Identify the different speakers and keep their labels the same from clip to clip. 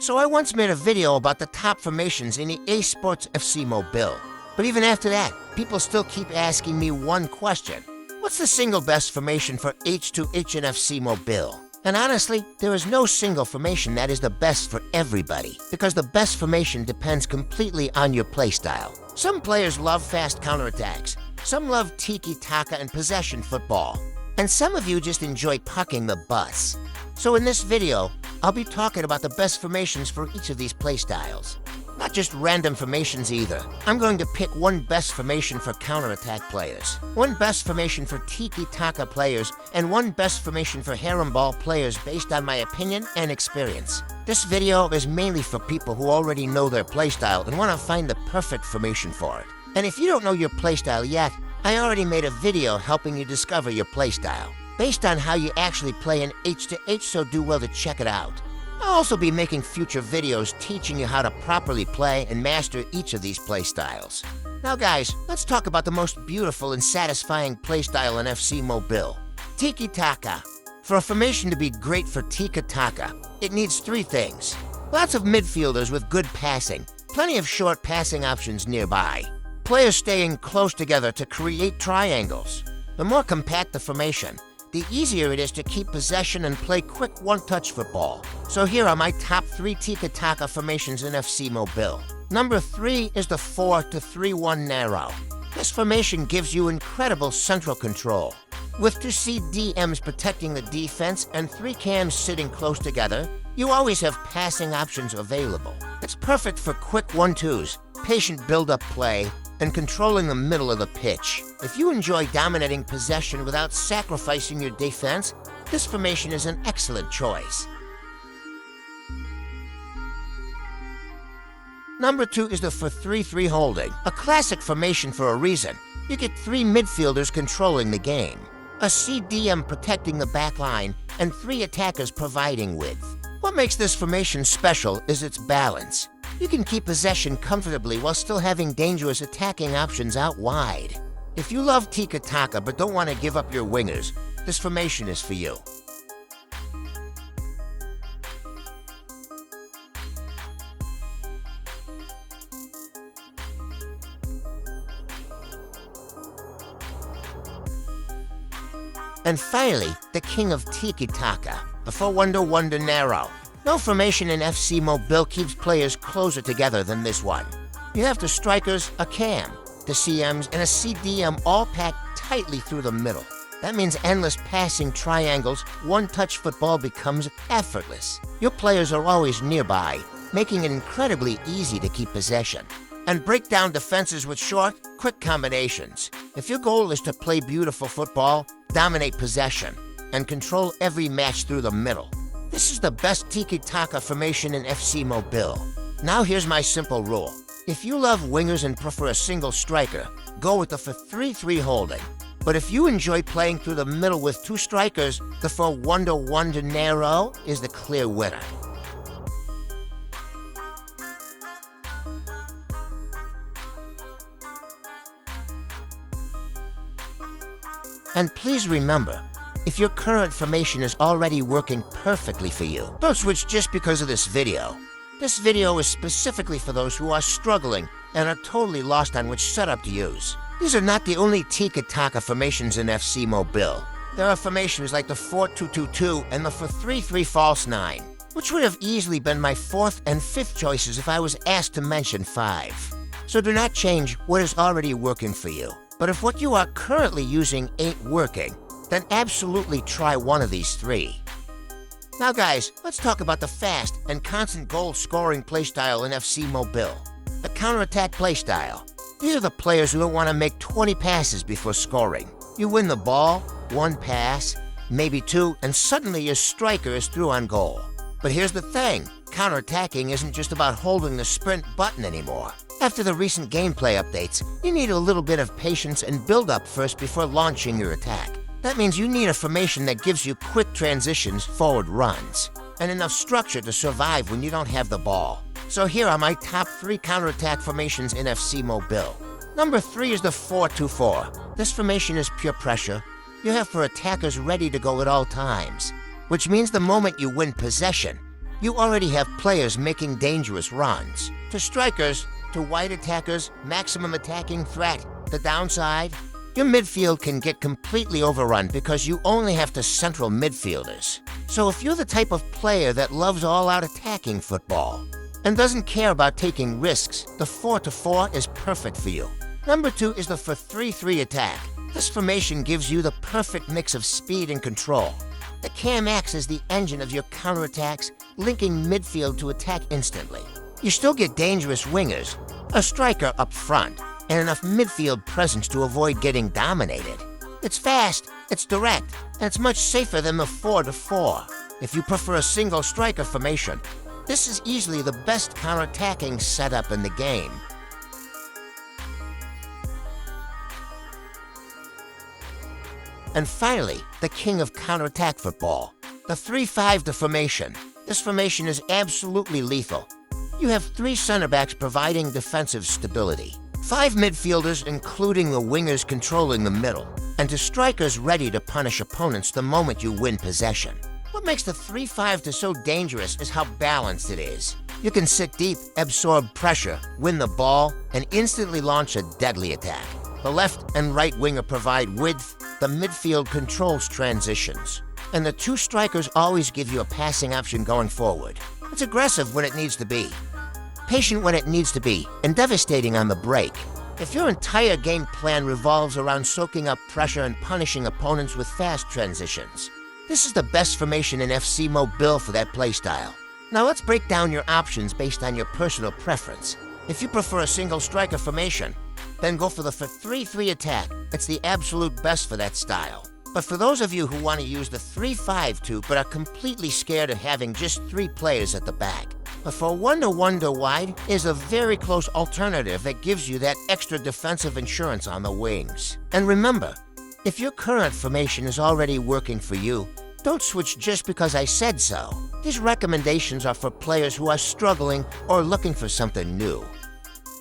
Speaker 1: So I once made a video about the top formations in the EA Sports FC Mobile. But even after that, people still keep asking me one question. What's the single best formation for H2H and FC Mobile? And honestly, there is no single formation that is the best for everybody, because the best formation depends completely on your playstyle. Some players love fast counterattacks, some love tiki-taka and possession football, and some of you just enjoy parking the bus. So in this video, I'll be talking about the best formations for each of these playstyles. Not just random formations either. I'm going to pick one best formation for counterattack players, one best formation for tiki-taka players, and one best formation for harem ball players based on my opinion and experience. This video is mainly for people who already know their playstyle and want to find the perfect formation for it. And if you don't know your playstyle yet, I already made a video helping you discover your playstyle, based on how you actually play in H2H, so do well to check it out. I'll also be making future videos teaching you how to properly play and master each of these playstyles. Now guys, let's talk about the most beautiful and satisfying playstyle in FC Mobile. Tiki-taka. For a formation to be great for Tiki-taka, it needs three things. Lots of midfielders with good passing, plenty of short passing options nearby, players staying close together to create triangles. The more compact the formation, the easier it is to keep possession and play quick one-touch football. So here are my top 3 Tiki-taka formations in FC Mobile. Number 3 is the 4-3-1 narrow. This formation gives you incredible central control. With 2 CDMs protecting the defense and 3 cams sitting close together, you always have passing options available. It's perfect for quick 1-2s, patient build-up play, and controlling the middle of the pitch. If you enjoy dominating possession without sacrificing your defense, this formation is an excellent choice. Number 2 is the 4-3-3 holding, a classic formation for a reason. You get 3 midfielders controlling the game, a CDM protecting the back line, and 3 attackers providing width. What makes this formation special is its balance. You can keep possession comfortably while still having dangerous attacking options out wide. If you love Tiki-taka but don't want to give up your wingers, this formation is for you. And finally, the king of Tiki-taka, the 4-1-1 narrow. No formation in FC Mobile keeps players closer together than this one. You have the strikers, a cam, the CMs, and a CDM all packed tightly through the middle. That means endless passing triangles, one-touch football becomes effortless. Your players are always nearby, making it incredibly easy to keep possession. And break down defenses with short, quick combinations. If your goal is to play beautiful football, dominate possession, and control every match through the middle, this is the best Tiki-taka formation in FC Mobile. Now here's my simple rule. If you love wingers and prefer a single striker, go with the 4-3-3 holding. But if you enjoy playing through the middle with 2 strikers, the 4-1-1 narrow is the clear winner. And please remember, if your current formation is already working perfectly for you, don't switch just because of this video. This video is specifically for those who are struggling and are totally lost on which setup to use. These are not the only Tiki-taka formations in FC Mobile. There are formations like the 4-2-2-2 and the 4-3-3 false 9, which would have easily been my 4th and 5th choices if I was asked to mention 5. So do not change what is already working for you. But if what you are currently using ain't working, then absolutely try one of these 3. Now guys, let's talk about the fast and constant goal-scoring playstyle in FC Mobile, the counterattack playstyle. These are the players who don't want to make 20 passes before scoring. You win the ball, 1 pass, maybe 2, and suddenly your striker is through on goal. But here's the thing, counterattacking isn't just about holding the sprint button anymore. After the recent gameplay updates, you need a little bit of patience and build-up first before launching your attack. That means you need a formation that gives you quick transitions, forward runs, and enough structure to survive when you don't have the ball. So here are my top 3 counterattack formations in FC Mobile. Number 3 is the 4-2-4. This formation is pure pressure. You have 4 attackers ready to go at all times, which means the moment you win possession, you already have players making dangerous runs. To strikers, to wide attackers, maximum attacking threat. The downside? Your midfield can get completely overrun because you only have the central midfielders. So if you're the type of player that loves all-out attacking football and doesn't care about taking risks, the 4-4 is perfect for you. Number 2 is the 4-3-3 attack. This formation gives you the perfect mix of speed and control. The cam acts as the engine of your counterattacks, linking midfield to attack instantly. You still get dangerous wingers, a striker up front, and enough midfield presence to avoid getting dominated. It's fast, it's direct, and it's much safer than the 4-4. If you prefer a single striker formation, this is easily the best counterattacking setup in the game. And finally, the king of counterattack football, the 3-5 formation. This formation is absolutely lethal. You have 3 center backs providing defensive stability, 5 midfielders including the wingers controlling the middle, and 2 strikers ready to punish opponents the moment you win possession. What makes the 3-5 so dangerous is how balanced it is. You can sit deep, absorb pressure, win the ball, and instantly launch a deadly attack. The left and right winger provide width, the midfield controls transitions, and the 2 strikers always give you a passing option going forward. It's aggressive when it needs to be, patient when it needs to be, and devastating on the break. If your entire game plan revolves around soaking up pressure and punishing opponents with fast transitions, this is the best formation in FC Mobile for that playstyle. Now let's break down your options based on your personal preference. If you prefer a single striker formation, then go for the 3-3 attack. It's the absolute best for that style. But for those of you who want to use the 3-5-2 but are completely scared of having just 3 players at the back, but for 1-1 wide is a very close alternative that gives you that extra defensive insurance on the wings. And remember, if your current formation is already working for you, don't switch just because I said so. These recommendations are for players who are struggling or looking for something new.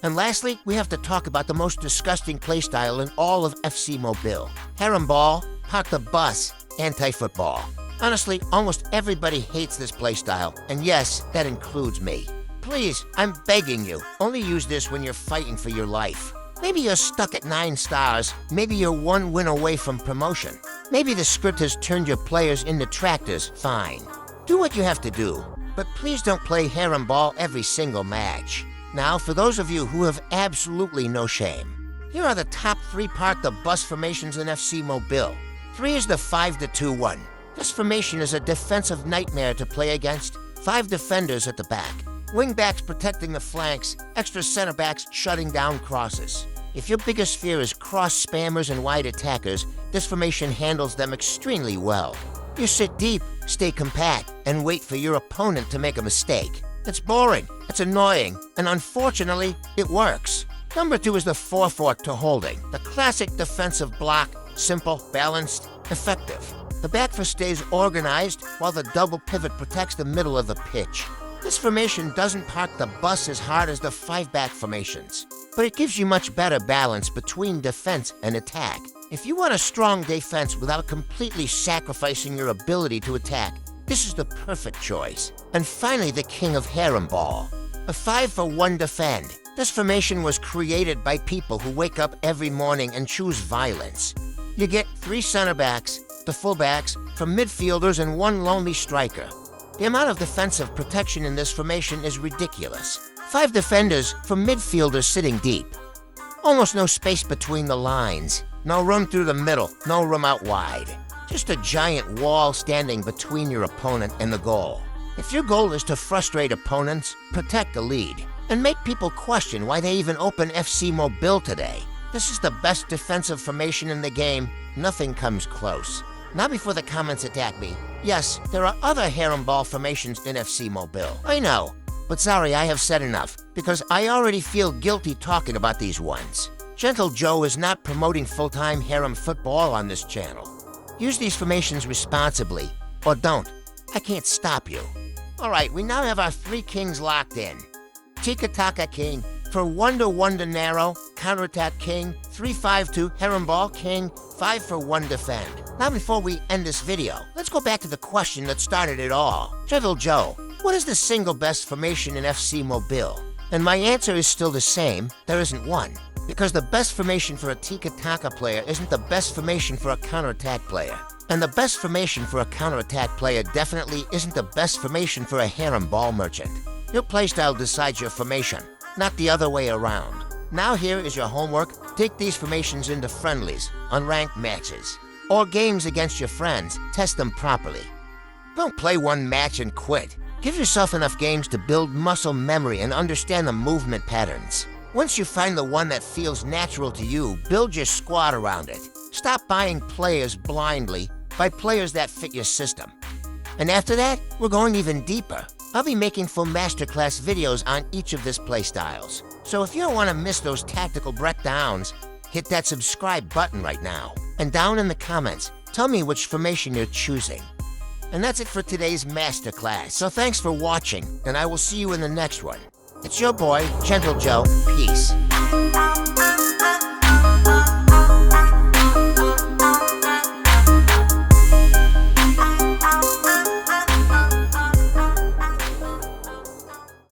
Speaker 1: And lastly, we have to talk about the most disgusting playstyle in all of FC Mobile. Harem ball, park the bus, anti-football. Honestly, almost everybody hates this playstyle, and yes, that includes me. Please, I'm begging you, only use this when you're fighting for your life. Maybe you're stuck at 9 stars, maybe you're 1 win away from promotion. Maybe the script has turned your players into tractors, fine. Do what you have to do, but please don't play harem ball every single match. Now, for those of you who have absolutely no shame, here are the top 3 park the bus formations in FC Mobile. 3 is the 5-2-1. This formation is a defensive nightmare to play against. 5 defenders at the back, wing backs protecting the flanks, extra center backs shutting down crosses. If your biggest fear is cross spammers and wide attackers, this formation handles them extremely well. You sit deep, stay compact, and wait for your opponent to make a mistake. It's boring, it's annoying, and unfortunately, it works. Number 2 is the 4-4 to holding, the classic defensive block, simple, balanced, effective. The back four stays organized while the double pivot protects the middle of the pitch. This formation doesn't park the bus as hard as the 5-back formations, but it gives you much better balance between defense and attack. If you want a strong defense without completely sacrificing your ability to attack, this is the perfect choice. And finally, the king of harem ball, a 5-for-1 defend. This formation was created by people who wake up every morning and choose violence. You get 3 center backs, the fullbacks, from midfielders and 1 lonely striker. The amount of defensive protection in this formation is ridiculous. 5 defenders from midfielders sitting deep. Almost no space between the lines. No room through the middle, no room out wide. Just a giant wall standing between your opponent and the goal. If your goal is to frustrate opponents, protect the lead, and make people question why they even open FC Mobile today, this is the best defensive formation in the game. Nothing comes close. Now before the comments attack me, yes, there are other harem ball formations in FC Mobile. I know, but sorry, I have said enough, because I already feel guilty talking about these ones. Gentle Joe is not promoting full-time harem football on this channel. Use these formations responsibly, or don't. I can't stop you. Alright, we now have our 3 kings locked in. Tiki-taka king, for 1-1 to narrow, counterattack king, 3-5-2, harem ball king, 5-for-1 defend. Now before we end this video, let's go back to the question that started it all. Gentle Joe, What is the single best formation in FC Mobile? And my answer is still the same, there isn't one. Because the best formation for a Tiki-taka player isn't the best formation for a counterattack player. And the best formation for a counterattack player definitely isn't the best formation for a harem ball merchant. Your playstyle decides your formation, not the other way around. Now here is your homework. Take these formations into friendlies, unranked matches, or games against your friends. Test them properly. Don't play one match and quit. Give yourself enough games to build muscle memory and understand the movement patterns. Once you find the one that feels natural to you, build your squad around it. Stop buying players blindly. Buy players that fit your system. And after that, we're going even deeper. I'll be making full masterclass videos on each of these playstyles. So if you don't want to miss those tactical breakdowns, hit that subscribe button right now. And down in the comments, tell me which formation you're choosing. And that's it for today's masterclass. So thanks for watching, and I will see you in the next one. It's your boy, Gentle Joe. Peace.